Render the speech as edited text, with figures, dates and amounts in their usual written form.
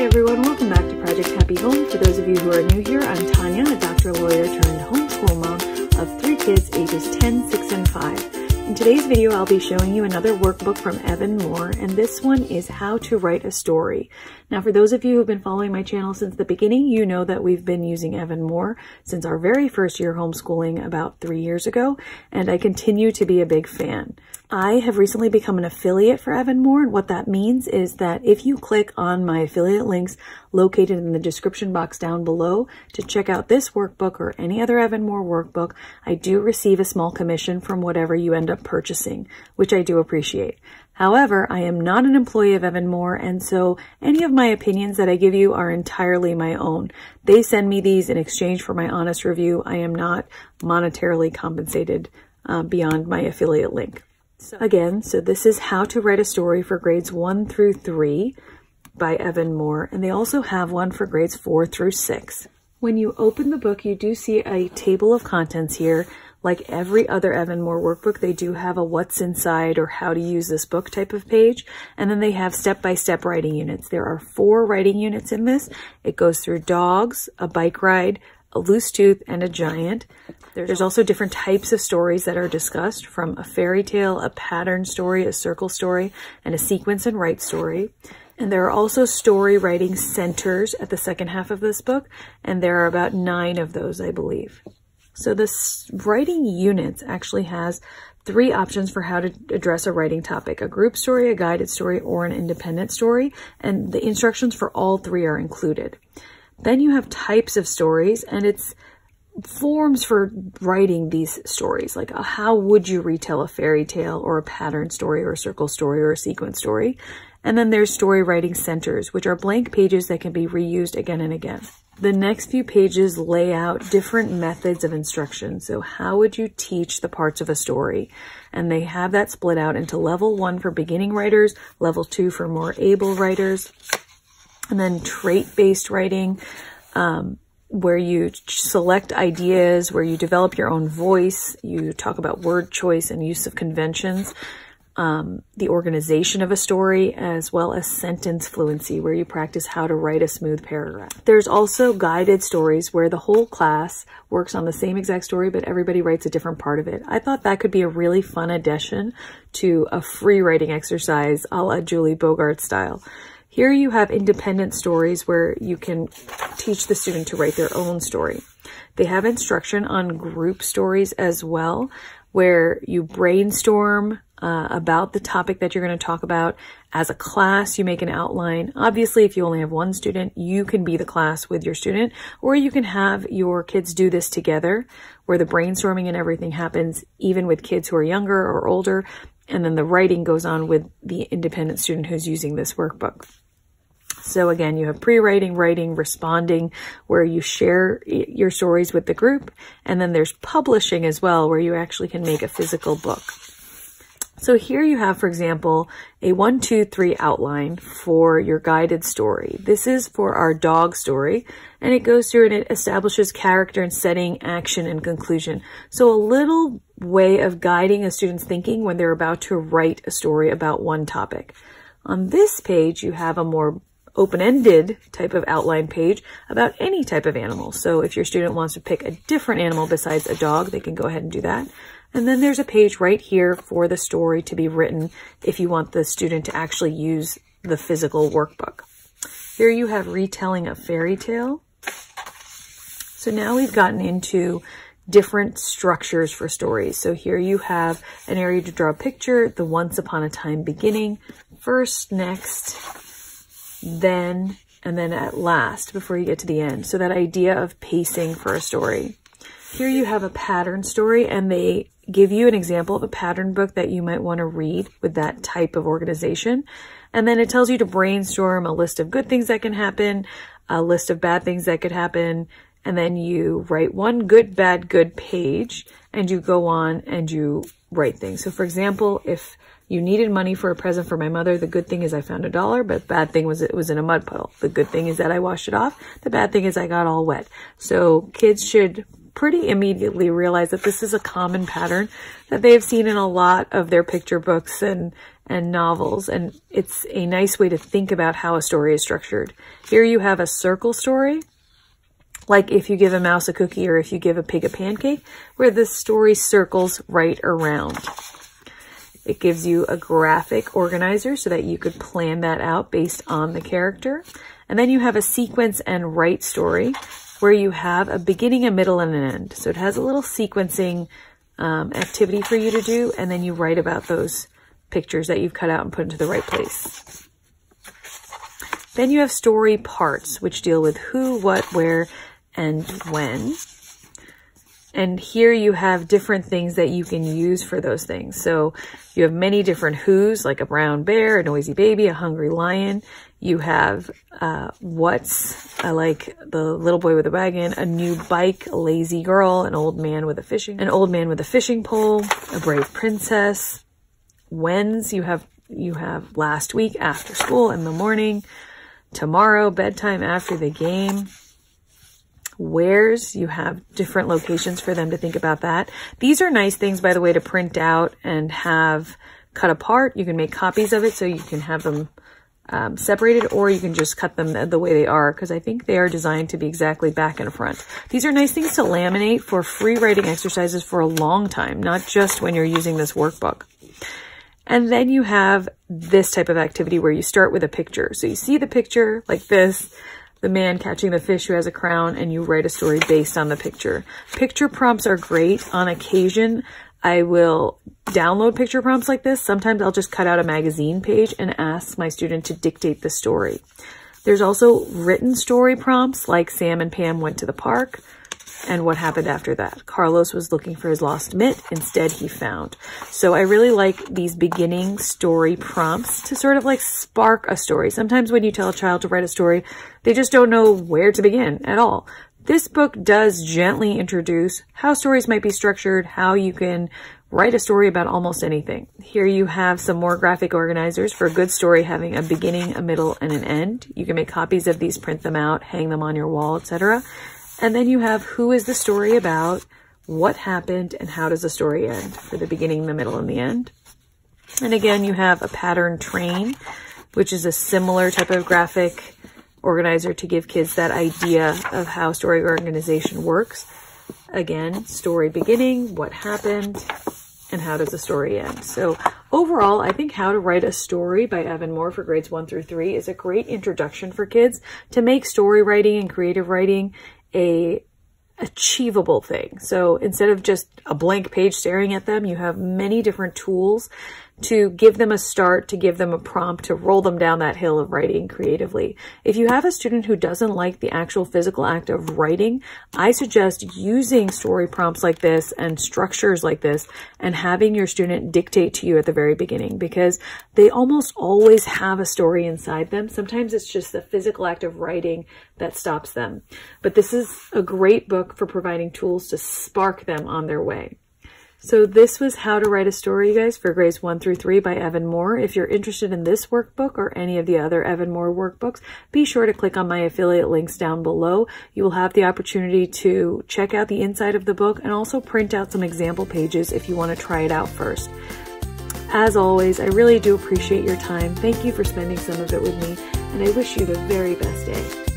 Hi everyone, welcome back to Project Happy Home. For those of you who are new here, I'm Tanya, a doctor, lawyer turned homeschool mom of 3 kids ages 10, 6, and 5. In today's video, I'll be showing you another workbook from Evan-Moor, and this one is How to Write a Story. Now, for those of you who've been following my channel since the beginning, you know that we've been using Evan-Moor since our very first year homeschooling about 3 years ago, and I continue to be a big fan. I have recently become an affiliate for Evan-Moor, and what that means is that if you click on my affiliate links located in the description box down below to check out this workbook or any other Evan-Moor workbook, I do receive a small commission from whatever you end up purchasing, which I do appreciate. However, I am not an employee of Evan-Moor, and so any of my opinions that I give you are entirely my own. They send me these in exchange for my honest review. I am not monetarily compensated beyond my affiliate link. So this is How to Write a Story for grades 1 through 3 by Evan-Moor, and they also have one for grades 4 through 6. When you open the book, you do see a table of contents here. Like every other Evan-Moor workbook, they do have a what's inside or how to use this book type of page, and then they have step-by-step writing units. There are 4 writing units in this. It goes through dogs, a bike ride, a loose tooth, and a giant. There's also different types of stories that are discussed, from a fairy tale, a pattern story, a circle story, and a sequence and write story. And there are also story writing centers at the second half of this book, and there are about 9 of those, I believe. So this writing units actually has 3 options for how to address a writing topic: a group story, a guided story, or an independent story, and the instructions for all 3 are included. Then you have types of stories, and it's forms for writing these stories, like how would you retell a fairy tale or a pattern story or a circle story or a sequence story. And then there's story writing centers, which are blank pages that can be reused again and again. The next few pages lay out different methods of instruction. So how would you teach the parts of a story? And they have that split out into level 1 for beginning writers, level 2 for more able writers, and then trait-based writing, where you select ideas, where you develop your own voice, you talk about word choice and use of conventions, the organization of a story, as well as sentence fluency, where you practice how to write a smooth paragraph. There's also guided stories where the whole class works on the same exact story, but everybody writes a different part of it. I thought that could be a really fun addition to a free writing exercise a la Julie Bogart style. Here you have independent stories where you can teach the student to write their own story. They have instruction on group stories as well, where you brainstorm about the topic that you're going to talk about. As a class, you make an outline. Obviously, if you only have one student, you can be the class with your student, or you can have your kids do this together, where the brainstorming and everything happens even with kids who are younger or older, and then the writing goes on with the independent student who's using this workbook. So again, you have pre-writing, writing, responding, where you share your stories with the group. And then there's publishing as well, where you actually can make a physical book. So here you have, for example, a 1, 2, 3 outline for your guided story. This is for our dog story, and it goes through and it establishes character and setting, action, and conclusion. So a little way of guiding a student's thinking when they're about to write a story about one topic. On this page, you have a more open-ended type of outline page about any type of animal. So if your student wants to pick a different animal besides a dog, they can go ahead and do that. And then there's a page right here for the story to be written if you want the student to actually use the physical workbook. Here you have retelling a fairy tale. So now we've gotten into different structures for stories. So here you have an area to draw a picture, the once upon a time beginning, first, next, then, and then at last before you get to the end. So that idea of pacing for a story. Here you have a pattern story, and they give you an example of a pattern book that you might want to read with that type of organization. And then it tells you to brainstorm a list of good things that can happen, a list of bad things that could happen, and then you write one good, bad, good page, and you go on and you write things. So for example, if you needed money for a present for my mother, the good thing is I found $1, but the bad thing was it was in a mud puddle. The good thing is that I washed it off. The bad thing is I got all wet. So kids should pretty immediately realize that this is a common pattern that they have seen in a lot of their picture books and novels, and it's a nice way to think about how a story is structured. Here you have a circle story, like if you give a mouse a cookie or if you give a pig a pancake, where the story circles right around. It gives you a graphic organizer so that you could plan that out based on the character. And then you have a sequence and write story where you have a beginning, a middle, and an end. So it has a little sequencing activity for you to do, and then you write about those pictures that you've cut out and put into the right place. Then you have story parts, which deal with who, what, where, and when. And here you have different things that you can use for those things. So you have many different who's, like a brown bear, a noisy baby, a hungry lion. You have what's, like the little boy with a wagon, a new bike, a lazy girl, an old man with a fishing pole, a brave princess. When's, you have last week, after school, in the morning, tomorrow, bedtime, after the game. Where's, you have different locations for them to think about that. These are nice things, by the way, to print out and have cut apart. You can make copies of it so you can have them separated, or you can just cut them the way they are, because I think they are designed to be exactly back and front. These are nice things to laminate for free writing exercises for a long time, not just when you're using this workbook. And then you have this type of activity where you start with a picture. So you see the picture like this, the man catching the fish who has a crown, and you write a story based on the picture. Picture prompts are great. On occasion, I will download picture prompts like this. Sometimes I'll just cut out a magazine page and ask my student to dictate the story. There's also written story prompts, like Sam and Pam went to the park, and what happened after that. Carlos was looking for his lost mitt. Instead, he found. So I really like these beginning story prompts to sort of like spark a story. Sometimes when you tell a child to write a story, they just don't know where to begin at all. This book does gently introduce how stories might be structured, how you can write a story about almost anything. Here you have some more graphic organizers for a good story having a beginning, a middle, and an end. You can make copies of these, print them out, hang them on your wall, etc. And then you have who is the story about, what happened, and how does the story end for the beginning, the middle, and the end. And again, you have a pattern train, which is a similar type of graphic organizer to give kids that idea of how story organization works. Again, story beginning, what happened, and how does the story end. So overall, I think How to Write a Story by Evan-Moor for grades 1 through 3 is a great introduction for kids to make story writing and creative writing a achievable thing. So instead of just a blank page staring at them, you have many different tools to give them a start, to give them a prompt, to roll them down that hill of writing creatively. If you have a student who doesn't like the actual physical act of writing, I suggest using story prompts like this and structures like this and having your student dictate to you at the very beginning, because they almost always have a story inside them. Sometimes it's just the physical act of writing that stops them. But this is a great book for providing tools to spark them on their way. So this was How to Write a Story, you guys, for grades 1 through 3 by Evan-Moor. If you're interested in this workbook or any of the other Evan-Moor workbooks, be sure to click on my affiliate links down below. You will have the opportunity to check out the inside of the book and also print out some example pages if you want to try it out first. As always, I really do appreciate your time. Thank you for spending some of it with me, and I wish you the very best day.